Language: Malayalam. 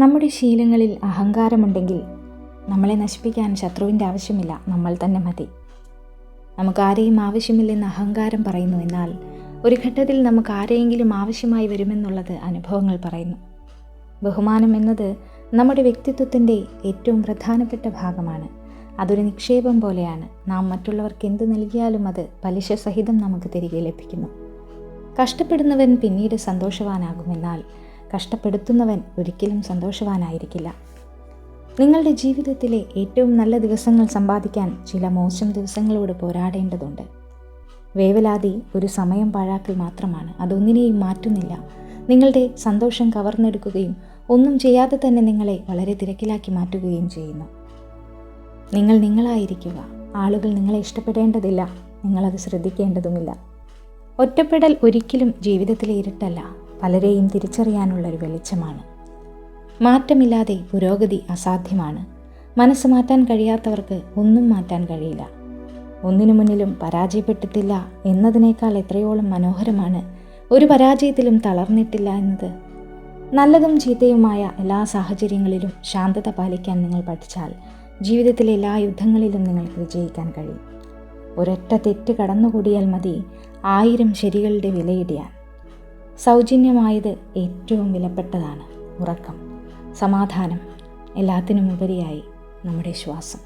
നമ്മുടെ ശീലങ്ങളിൽ അഹങ്കാരമുണ്ടെങ്കിൽ നമ്മളെ നശിപ്പിക്കാൻ ശത്രുവിൻ്റെ ആവശ്യമില്ല, നമ്മൾ തന്നെ മതി. നമുക്കാരെയും ആവശ്യമില്ലെന്ന് അഹങ്കാരം പറയുന്നു. എന്നാൽ ഒരു ഘട്ടത്തിൽ നമുക്ക് ആരെയെങ്കിലും ആവശ്യമായി വരുമെന്നുള്ളത് അനുഭവങ്ങൾ പറയുന്നു. ബഹുമാനം എന്നത് നമ്മുടെ വ്യക്തിത്വത്തിൻ്റെ ഏറ്റവും പ്രധാനപ്പെട്ട ഭാഗമാണ്. അതൊരു നിക്ഷേപം പോലെയാണ്. നാം മറ്റുള്ളവർക്ക് എന്ത് നൽകിയാലും അത് പലിശ സഹിതം നമുക്ക് തിരികെ ലഭിക്കുന്നു. കഷ്ടപ്പെടുന്നവൻ പിന്നീട് സന്തോഷവാനാകുമെന്നാൽ കഷ്ടപ്പെടുത്തുന്നവൻ ഒരിക്കലും സന്തോഷവാനായിരിക്കില്ല. നിങ്ങളുടെ ജീവിതത്തിലെ ഏറ്റവും നല്ല ദിവസങ്ങൾ സമ്പാദിക്കാൻ ചില മോശം ദിവസങ്ങളോട് പോരാടേണ്ടതുണ്ട്. വേവലാതി ഒരു സമയം പാഴാക്കൽ മാത്രമാണ്. അതൊന്നിനെയും മാറ്റുന്നില്ല. നിങ്ങളുടെ സന്തോഷം കവർന്നെടുക്കുകയും ഒന്നും ചെയ്യാതെ തന്നെ നിങ്ങളെ വളരെ തിരക്കിലാക്കി മാറ്റുകയും ചെയ്യുന്നു. നിങ്ങൾ നിങ്ങളായിരിക്കുക. ആളുകൾ നിങ്ങളെ ഇഷ്ടപ്പെടേണ്ടതില്ല, നിങ്ങളത് ശ്രദ്ധിക്കേണ്ടതുമില്ല. ഒറ്റപ്പെടൽ ഒരിക്കലും ജീവിതത്തിലെ ഇരുട്ടല്ല, പലരെയും തിരിച്ചറിയാനുള്ളൊരു വെളിച്ചമാണ്. മാറ്റമില്ലാതെ പുരോഗതി അസാധ്യമാണ്. മനസ്സ് മാറ്റാൻ കഴിയാത്തവർക്ക് ഒന്നും മാറ്റാൻ കഴിയില്ല. ഒന്നിനു മുന്നിലും പരാജയപ്പെട്ടിട്ടില്ല എന്നതിനേക്കാൾ എത്രയോളം മനോഹരമാണ് ഒരു പരാജയത്തിലും തളർന്നിട്ടില്ല എന്നത്. നല്ലതും ചീത്തയുമായ എല്ലാ സാഹചര്യങ്ങളിലും ശാന്തത പാലിക്കാൻ നിങ്ങൾ പഠിച്ചാൽ ജീവിതത്തിലെ എല്ലാ യുദ്ധങ്ങളിലും നിങ്ങൾക്ക് വിജയിക്കാൻ കഴിയും. ഒരൊറ്റ തെറ്റ് കടന്നുകൂടിയാൽ മതി 1000 ശരികളുടെ വിലയിടിയാൻ. സൗജന്യമായത് ഏറ്റവും വിലപ്പെട്ടതാണ്. ഉറക്കം, സമാധാനം, എല്ലാത്തിനുമുപരിയായി നമ്മുടെ ശ്വാസം.